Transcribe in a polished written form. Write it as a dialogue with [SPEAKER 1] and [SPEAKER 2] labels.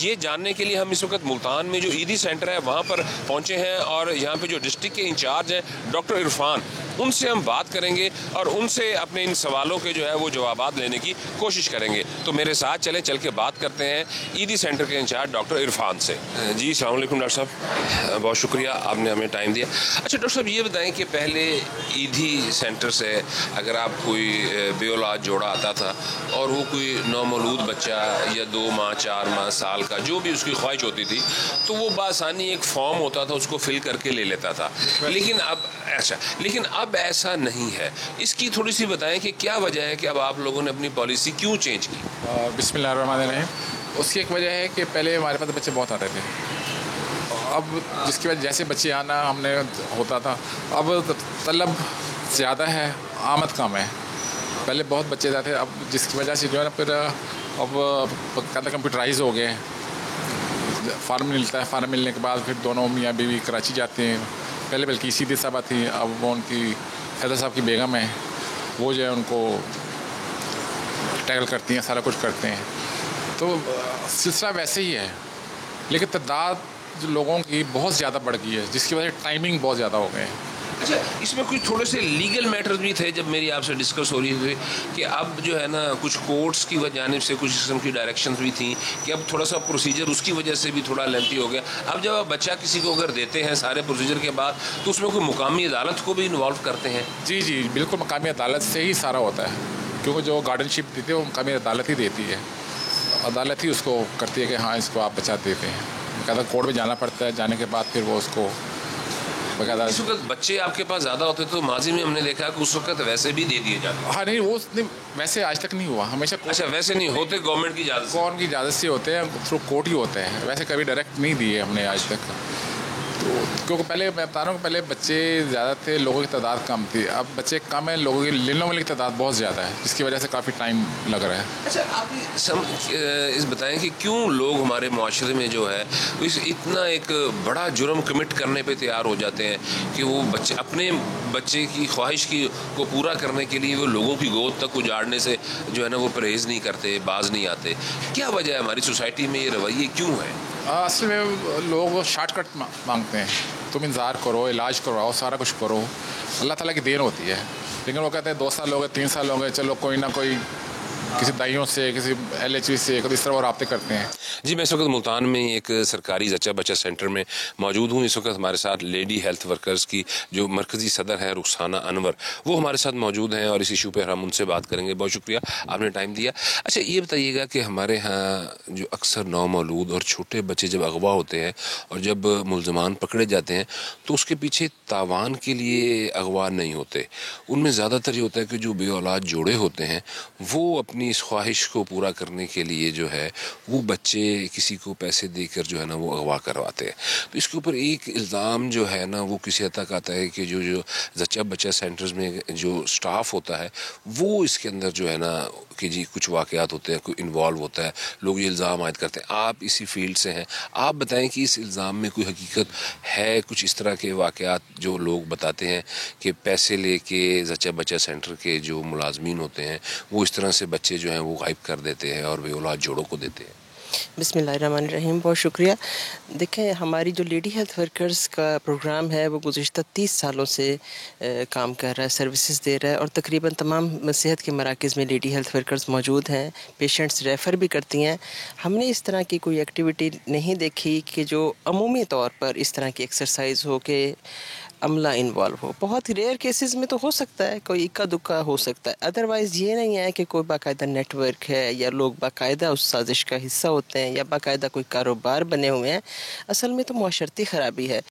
[SPEAKER 1] یہ جاننے کے لیے ہم اس وقت ملتان میں جو عیدی سینٹر ہے وہاں پر پہنچے ہیں، اور یہاں پہ جو ڈسٹرکٹ کے انچارج ہیں ڈاکٹر عرفان، ان سے ہم بات کریں گے اور ان سے اپنے ان سوالوں کے جو ہے وہ جوابات لینے کی کوشش کریں گے. تو میرے ساتھ چل کے بات کرتے ہیں عیدی سینٹر کے انچارج ڈاکٹر عرفان سے. جی السلام علیکم ڈاکٹر صاحب، بہت شکریہ آپ نے ہمیں ٹائم دیا. اچھا ڈاکٹر صاحب یہ بتائیں کہ پہلے عیدی سینٹر سے اگر آپ کوئی بے اولاد جوڑا آتا تھا اور وہ کوئی نومولود بچہ یا 2 ماہ 4 ماہ سال کا جو بھی اس کی خواہش ہوتی تھی تو وہ بآسانی ایک فارم ہوتا تھا اس کو فل کر کے لے لیتا تھا، لیکن اب ایسا نہیں ہے. اس کی تھوڑی سی بتائیں کہ کیا وجہ ہے کہ اب آپ لوگوں نے اپنی پالیسی کیوں چینج کی؟
[SPEAKER 2] بسم اللہ الرحمن الرحیم. اس کی ایک وجہ ہے کہ پہلے ہمارے پاس بچے بہت آتے تھے، اب جس کی وجہ جیسے بچے آنا ہم نے ہوتا تھا، اب طلب زیادہ ہے، آمد کم ہے. پہلے بہت بچے جاتے اب جس کی وجہ سے جو ہے نا پھر اب کہتے کمپیوٹرائز ہو گئے. فارم ملتا ہے، فارم ملنے کے بعد پھر دونوں میاں بیوی کراچی جاتے ہیں. پہلے بلکہ سیدھی صاحبہ تھی، اب وہ ان کی فیضا صاحب کی بیگم ہے، وہ جو ہے ان کو ٹیکل کرتی ہیں، سارا کچھ کرتے ہیں. تو سلسلہ ویسے ہی ہے، لیکن تعداد جو لوگوں کی بہت زیادہ بڑھ گئی ہے جس کی وجہ سے ٹائمنگ بہت زیادہ ہو گئے ہیں.
[SPEAKER 1] اچھا اس میں کچھ تھوڑے سے لیگل میٹرز بھی تھے جب میری آپ سے ڈسکس ہو رہی تھی کہ اب جو ہے نا کچھ کورٹس کی جانب سے کچھ قسم کی ڈائریکشنز بھی تھیں کہ اب تھوڑا سا پروسیجر اس کی وجہ سے بھی تھوڑا لینتھی ہو گیا. اب جب آپ بچہ کسی کو اگر دیتے ہیں سارے پروسیجر کے بعد تو اس میں کوئی مقامی عدالت کو بھی انوالو کرتے ہیں؟
[SPEAKER 2] جی بالکل، مقامی عدالت سے ہی سارا ہوتا ہے، کیونکہ جو گارڈن شپ دیتے ہیں وہ مقامی عدالت ہی دیتی ہے. عدالت ہی اس کو کرتی ہے کہ ہاں اس کو آپ بچہ دیتے ہیں. باقاعدہ کورٹ میں جانا پڑتا ہے، جانے کے بعد پھر وہ اس کو باقاعدہ.
[SPEAKER 1] اس وقت بچے آپ کے پاس زیادہ ہوتے تو ماضی میں ہم نے دیکھا کہ اس وقت ویسے بھی دے دیے جاتے.
[SPEAKER 2] ہاں نہیں، وہ ویسے آج تک نہیں ہوا، ہمیشہ.
[SPEAKER 1] اچھا ویسے نہیں ہوتے، گورنمنٹ کی اجازت
[SPEAKER 2] سے ہوتے ہیں، تھرو کورٹ ہی ہوتے ہیں. ویسے کبھی ڈائریکٹ نہیں دیے ہم نے آج تک. تو کیونکہ پہلے میں بتا رہا ہوں، پہلے بچے زیادہ تھے، لوگوں کی تعداد کم تھی. اب بچے کم ہیں، لوگوں کی لینے والے کی تعداد بہت زیادہ ہے، جس کی وجہ سے کافی ٹائم لگ رہا ہے.
[SPEAKER 1] اچھا آپ اس بتائیں کہ کیوں لوگ ہمارے معاشرے میں جو ہے اتنا ایک بڑا جرم کمٹ کرنے پہ تیار ہو جاتے ہیں کہ وہ اپنے بچے کی خواہش کو پورا کرنے کے لیے وہ لوگوں کی گود تک اجاڑنے سے جو ہے نا وہ پرہیز نہیں کرتے، باز نہیں آتے. کیا وجہ ہے ہماری سوسائٹی میں یہ رویے کیوں ہے؟
[SPEAKER 2] اصل میں لوگ شارٹ کٹ مانگتے ہیں. تم انتظار کرو، علاج کرواؤ، سارا کچھ کرو، اللہ تعالیٰ کی دین ہوتی ہے. لیکن وہ کہتے ہیں 2 سال ہو گئے، 3 سال ہو گئے، چلو کوئی نہ کوئی کسی دائیوں سے، کسی LHV سے اس طرح وہ رابطے کرتے ہیں.
[SPEAKER 1] جی میں اس وقت ملتان میں ایک سرکاری زچہ بچہ سینٹر میں موجود ہوں. اس وقت ہمارے ساتھ لیڈی ہیلتھ ورکرز کی جو مرکزی صدر ہے رخسانہ انور، وہ ہمارے ساتھ موجود ہیں اور اس ایشو پہ ہم ان سے بات کریں گے. بہت شکریہ آپ نے ٹائم دیا. اچھا یہ بتائیے گا کہ ہمارے ہاں جو اکثر نومولود اور چھوٹے بچے جب اغوا ہوتے ہیں اور جب ملزمان پکڑے جاتے ہیں تو اس کے پیچھے تاوان کے لیے اغوا نہیں ہوتے. ان میں زیادہ تر یہ ہوتا ہے کہ جو بے اولاد جوڑے ہوتے ہیں وہ اپنی اس خواہش کو پورا کرنے کے لیے جو ہے وہ بچے کسی کو پیسے دے کر جو ہے نا وہ اغوا کرواتے ہیں. تو اس کے اوپر ایک الزام جو ہے نا وہ کسی حد تک آتا ہے کہ جو زچہ بچہ سینٹرز میں جو سٹاف ہوتا ہے وہ اس کے اندر جو ہے نا کہ جی کچھ واقعات ہوتے ہیں، کوئی انوالو ہوتا ہے، لوگ یہ الزام عائد کرتے ہیں. آپ اسی فیلڈ سے ہیں، آپ بتائیں کہ اس الزام میں کوئی حقیقت ہے؟ کچھ اس طرح کے واقعات جو لوگ بتاتے ہیں کہ پیسے لے کے زچہ بچہ سینٹر کے جو ملازمین ہوتے ہیں وہ اس طرح سے بچے جو ہیں وہ غائب کر دیتے ہیں اور بے اولاد جوڑوں کو دیتے ہیں.
[SPEAKER 3] بسم اللہ الرحمن الرحیم. بہت شکریہ. دیکھیں ہماری جو لیڈی ہیلتھ ورکرز کا پروگرام ہے وہ گزشتہ 30 سالوں سے کام کر رہا ہے، سروسز دے رہا ہے، اور تقریباً تمام صحت کے مراکز میں لیڈی ہیلتھ ورکرز موجود ہیں. پیشنٹس ریفر بھی کرتی ہیں. ہم نے اس طرح کی کوئی ایکٹیویٹی نہیں دیکھی کہ جو عمومی طور پر اس طرح کی ایکسرسائز ہو کہ عملہ انوالو ہو. بہت ریئر کیسز میں تو ہو سکتا ہے، کوئی اکا دکا ہو سکتا ہے، ادروائز یہ نہیں ہے کہ کوئی باقاعدہ نیٹ ورک ہے یا لوگ باقاعدہ اس سازش کا حصہ ہوتے ہیں یا باقاعدہ کوئی کاروبار بنے ہوئے ہیں. اصل میں تو معاشرتی خرابی ہے.